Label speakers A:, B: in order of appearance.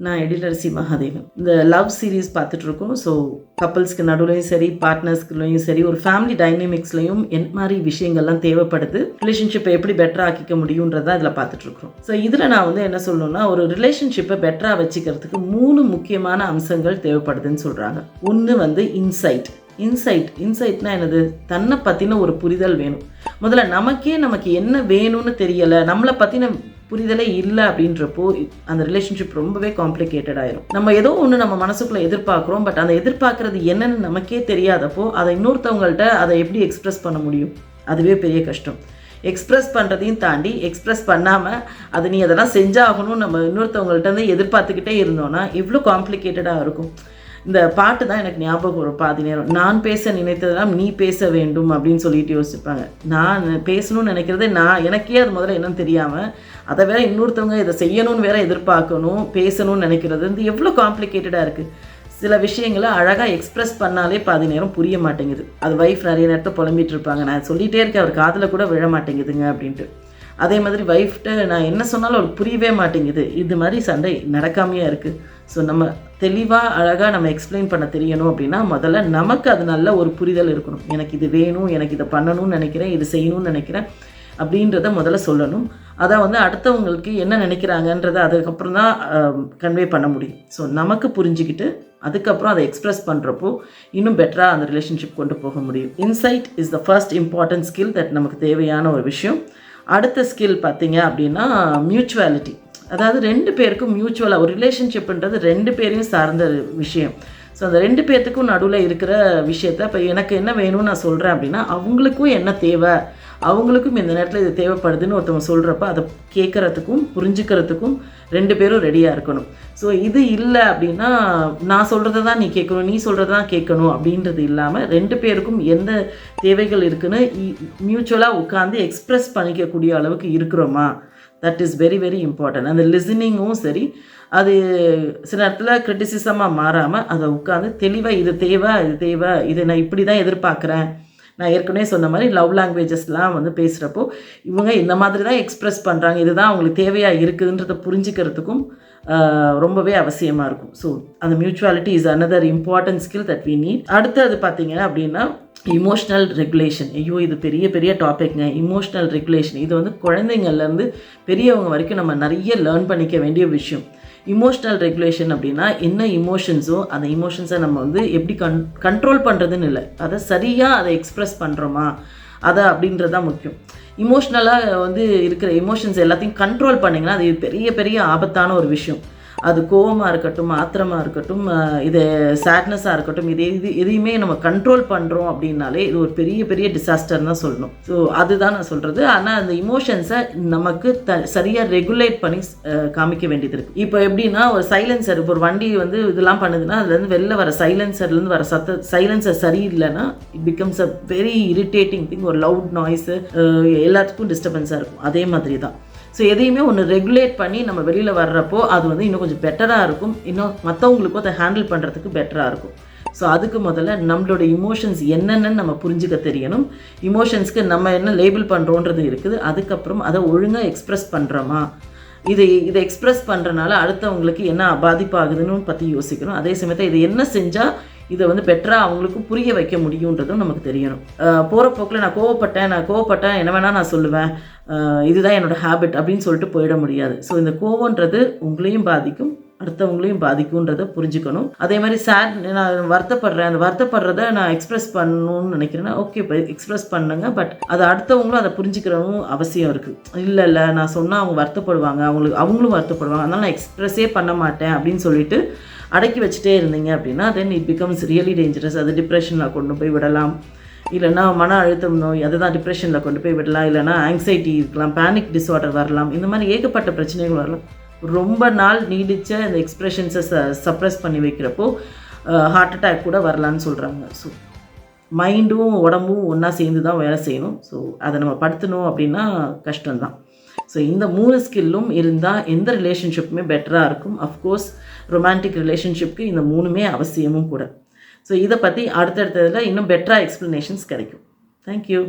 A: நான் எழிலரசி மகாதேவன். இந்த love series பார்த்துட்ருக்கோம். ஸோ கப்புள்ஸ்க்கு நடுவுலையும் சரி, பார்ட்னர்ஸ்குள்ளேயும் சரி, ஒரு ஃபேமிலி டைனமிக்ஸ்லையும் என்ன மாதிரி விஷயங்கள்லாம் தேவைப்படுது, ரிலேஷன்ஷிப்பை எப்படி பெட்டராக ஆக்கிக்க முடியுன்றதான் இதில் பார்த்துட்ருக்கோம். ஸோ இதில் நான் வந்து என்ன சொல்லணும்னா, ஒரு ரிலேஷன்ஷிப்பை பெட்டராக வச்சுக்கிறதுக்கு 3 முக்கியமான அம்சங்கள் தேவைப்படுதுன்னு சொல்கிறாங்க. ஒன்று வந்து இன்சைட்னா என்னது? தன்னை பற்றின ஒரு புரிதல் வேணும். முதல்ல நமக்கு என்ன வேணும்னு தெரியலை, நம்மளை பற்றின புரிதலே இல்லை அப்படின்றப்போ அந்த ரிலேஷன்ஷிப் ரொம்பவே காம்ப்ளிகேட்டட் ஆயிரும். நம்ம ஏதோ ஒன்று நம்ம மனசுக்குள்ளே எதிர்பார்க்குறோம், பட் அந்த எதிர்பார்க்குறது என்னன்னு நமக்கே தெரியாதப்போ அதை இன்னொருத்தவங்கள்ட்ட அதை எப்படி எக்ஸ்ப்ரெஸ் பண்ண முடியும்? அதுவே பெரிய கஷ்டம். எக்ஸ்ப்ரெஸ் பண்ணுறதையும் தாண்டி எக்ஸ்ப்ரெஸ் பண்ணாமல் அது நீ அதெல்லாம் செஞ்சாகணும்னு நம்ம இன்னொருத்தவங்கள்ட்ட வந்து எதிர்பார்த்துக்கிட்டே இருந்தோன்னா எவ்வளோ காம்ப்ளிகேட்டடாக இருக்கும். இந்த பாட்டு தான் எனக்கு ஞாபகம் ஒரு பாதி நேரம். நான் பேச நினைத்ததெல்லாம் நீ பேச வேண்டும் அப்படின்னு சொல்லிட்டு யோசிப்பாங்க. நான் பேசணும்னு நினைக்கிறதே எனக்கே அது முதல்ல என்னன்னு தெரியாமல் அதை வேற இன்னொருத்தவங்க இதை செய்யணும்னு வேற எதிர்பார்க்கணும், பேசணும்னு நினைக்கிறது வந்து எவ்வளோ காம்ப்ளிகேட்டடாக இருக்குது. சில விஷயங்களை அழகாக எக்ஸ்ப்ரெஸ் பண்ணாலே பாதி நேரம் புரிய மாட்டேங்குது. அது வைஃப் நிறைய நேரத்தை புலம்பிகிட்டு இருப்பாங்க, நான் சொல்லிகிட்டே இருக்கேன் அவர் காதில் கூட விழ மாட்டேங்குதுங்க அப்படின்ட்டு. அதே மாதிரி வைஃப்ட்ட நான் என்ன சொன்னாலும் அவருக்கு புரியவே மாட்டேங்குது. இது மாதிரி சண்டை நடக்காமையாக இருக்குது. ஸோ நம்ம தெளிவாக அழகாக நம்ம எக்ஸ்பிளைன் பண்ண தெரியணும் அப்படின்னா முதல்ல நமக்கு அது நல்ல ஒரு புரிதல் இருக்கணும். எனக்கு இது வேணும், எனக்கு இதை பண்ணணும்னு நினைக்கிறேன், இது செய்யணும்னு நினைக்கிறேன் அப்படின்றத முதல்ல சொல்லணும். அதை வந்து அடுத்தவங்களுக்கு என்ன நினைக்கிறாங்கன்றதை அதுக்கப்புறம் தான் கன்வே பண்ண முடியும். ஸோ நமக்கு புரிஞ்சுக்கிட்டு அதுக்கப்புறம் அதை எக்ஸ்ப்ரெஸ் பண்ணுறப்போ இன்னும் பெட்டராக அந்த ரிலேஷன்ஷிப் கொண்டு போக முடியும். Inside is the first important skill that நமக்கு தேவையான ஒரு விஷயம். அடுத்த ஸ்கில் பார்த்தீங்க அப்படின்னா மியூச்சுவாலிட்டி. அதாவது 2 பேருக்கும் மியூச்சுவலாக ஒரு ரிலேஷன்ஷிப்ன்றது 2 பேரையும் சார்ந்த விஷயம். ஸோ அந்த 2 பேர்த்துக்கும் நடுவில் இருக்கிற விஷயத்த இப்போ எனக்கு என்ன வேணும்னு நான் சொல்கிறேன் அப்படின்னா அவங்களுக்கும் என்ன தேவை, அவங்களுக்கும் இந்த நேரத்தில் இது தேவைப்படுதுன்னு ஒருத்தவங்க சொல்கிறப்ப அதை கேட்குறதுக்கும் புரிஞ்சுக்கிறதுக்கும் 2 பேரும் ரெடியாக இருக்கணும். ஸோ இது இல்லை அப்படின்னா நான் சொல்கிறத தான் நீ கேட்கணும், நீ சொல்கிறத தான் கேட்கணும் அப்படின்றது இல்லாமல் 2 பேருக்கும் எந்த தேவைகள் இருக்குன்னு மியூச்சுவலாக உட்காந்து எக்ஸ்ப்ரெஸ் பண்ணிக்கக்கூடிய அளவுக்கு இருக்கிறோமா, that is very very important. அந்த லிசனிங்கும் சரி, அது சில நேரத்தில் கிரிட்டிசிசமாக மாறாமல் அதை உட்காந்து தெளிவாக இது தேவை, இதை நான் இப்படி தான் எதிர்பார்க்குறேன். நான் ஏற்கனவே சொன்ன மாதிரி லவ் லாங்குவேஜஸ்லாம் வந்து பேசுகிறப்போ இவங்க இந்த மாதிரி தான் எக்ஸ்ப்ரெஸ் பண்ணுறாங்க, இதுதான் அவங்களுக்கு தேவையாக இருக்குதுன்றதை புரிஞ்சுக்கிறதுக்கும் ரொம்பவே அவசியமாக இருக்கும். ஸோ அந்த mutuality is another important skill that we need. அடுத்தது பார்த்தீங்க அப்படின்னா இமோஷ்னல் ரெகுலேஷன். ஐயோ இது பெரிய பெரிய டாபிக்ங்க. இமோஷ்னல் ரெகுலேஷன் இது வந்து குழந்தைங்கள்லேருந்து பெரியவங்க வரைக்கும் நம்ம நிறைய லேர்ன் பண்ணிக்க வேண்டிய விஷயம். இமோஷ்னல் ரெகுலேஷன் அப்படின்னா என்ன இமோஷன்ஸோ அந்த இமோஷன்ஸை நம்ம வந்து எப்படி கண்ட்ரோல் பண்ணுறதுன்னு இல்லை, அதை சரியாக அதை எக்ஸ்ப்ரெஸ் பண்ணுறோமா அதை அப்படின்றதான் முக்கியம். இமோஷ்னலாக வந்து இருக்கிற எமோஷன்ஸ் எல்லாத்தையும் கண்ட்ரோல் பண்ணிங்கன்னா அது பெரிய பெரிய ஆபத்தான ஒரு விஷயம். அது கோவமாக இருக்கட்டும், ஆத்திரமாக இருக்கட்டும், இது சேட்னஸாக இருக்கட்டும், எதையுமே நம்ம கண்ட்ரோல் பண்ணுறோம் அப்படின்னாலே இது ஒரு பெரிய பெரிய டிசாஸ்டர் தான் சொல்லணும். ஸோ அதுதான் நான் சொல்கிறது. ஆனால் அந்த இமோஷன்ஸை நமக்கு சரியாக ரெகுலேட் பண்ணி காமிக்க வேண்டியது இருக்குது. இப்போ எப்படின்னா ஒரு சைலன்சர், இப்போ ஒரு வண்டி வந்து இதெல்லாம் பண்ணுதுன்னா அதுலேருந்து வெளில வர சைலன்சர்லேருந்து வர சைலன்சர் சரியில்லைன்னா it becomes a very irritating thing. ஒரு லவுட் நாய்ஸு எல்லாத்துக்கும் டிஸ்டர்பன்ஸாக இருக்கும். அதே மாதிரி தான். ஸோ எதையுமே ஒன்று ரெகுலேட் பண்ணி நம்ம வெளியில் வர்றப்போ அது வந்து இன்னும் கொஞ்சம் பெட்டராக இருக்கும், இன்னும் மற்றவங்களுக்கும் அதை ஹேண்டில் பண்ணுறதுக்கு பெட்டராக இருக்கும். ஸோ அதுக்கு முதல்ல நம்மளோட இமோஷன்ஸ் என்னென்னு நம்ம புரிஞ்சுக்க தெரியணும். இமோஷன்ஸ்க்கு நம்ம என்ன லேபிள் பண்ணுறோன்றது இருக்குது. அதுக்கப்புறம் அதை ஒழுங்காக எக்ஸ்ப்ரெஸ் பண்ணுறோமா, இதை எக்ஸ்ப்ரெஸ் பண்ணுறனால அடுத்தவங்களுக்கு என்ன பாதிப்பாகுதுன்னு பற்றி யோசிக்கணும். அதே சமயத்தில் இது என்ன செஞ்சால் இதை வந்து பெட்டராக அவங்களுக்கு புரிய வைக்க முடியுன்றதும் நமக்கு தெரியணும். போகிற போக்கில் நான் கோவப்பட்டேன் என்ன வேணால் நான் சொல்லுவேன், இதுதான் என்னோடய ஹேபிட் அப்படின்னு சொல்லிட்டு போயிட முடியாது. ஸோ இந்த கோவன்றது உங்களையும் பாதிக்கும், அடுத்தவங்களையும் பாதிக்கும்ன்றதை புரிஞ்சுக்கணும். அதே மாதிரி நான் வருத்தப்படுறேன், அந்த வருத்தப்படுறத நான் எக்ஸ்ப்ரெஸ் பண்ணணும்னு நினைக்கிறேன்னா ஓகே இப்போ எக்ஸ்ப்ரெஸ் பண்ணுங்க, பட் அதை அடுத்தவங்களும் அதை புரிஞ்சுக்கிறவும் அவசியம் இருக்குது. இல்லை நான் சொன்னால் அவங்க வருத்தப்படுவாங்க, அவங்களும் வருத்தப்படுவாங்க, அதனால் நான் எக்ஸ்ப்ரெஸ்ஸே பண்ண மாட்டேன் அப்படின்னு சொல்லிட்டு அடக்கி வச்சுட்டே இருந்தீங்க அப்படின்னா then it becomes really dangerous. அது டிப்ரெஷனில் கொண்டு போய் விடலாம், இல்லைனா மன அழுத்தம் நோய் அதுதான் டிப்ரெஷனில் கொண்டு போய் விடலாம், இல்லைனா ஆங்ஸைட்டி இருக்கலாம், பேனிக் டிஸார்டர் வரலாம், இந்த மாதிரி ஏகப்பட்ட பிரச்சனைகள் வரலாம். ரொம்ப நாள் நீடித்த இந்த எக்ஸ்ப்ரெஷன்ஸை சப்ரெஸ் பண்ணி வைக்கிறப்போ ஹார்ட் அட்டாக் கூட வரலான்னு சொல்கிறாங்க. ஸோ மைண்டும் உடம்பும் ஒன்றா சேர்ந்து தான் வேலை செய்யணும். ஸோ அதை நம்ம படுத்தணும் அப்படின்னா கஷ்டம்தான். ஸோ இந்த 3 ஸ்கில்லும் இருந்தால் எந்த ரிலேஷன்ஷிப்புமே பெட்டராக இருக்கும். அஃப்கோர்ஸ் ரொமான்டிக் ரிலேஷன்ஷிப்க்கு இந்த 3மே அவசியமும் கூட. ஸோ இதை பற்றி அடுத்தடுத்ததில் இன்னும் பெட்டராக எக்ஸ்ப்ளனேஷன்ஸ் கிடைக்கும். தேங்க்யூ.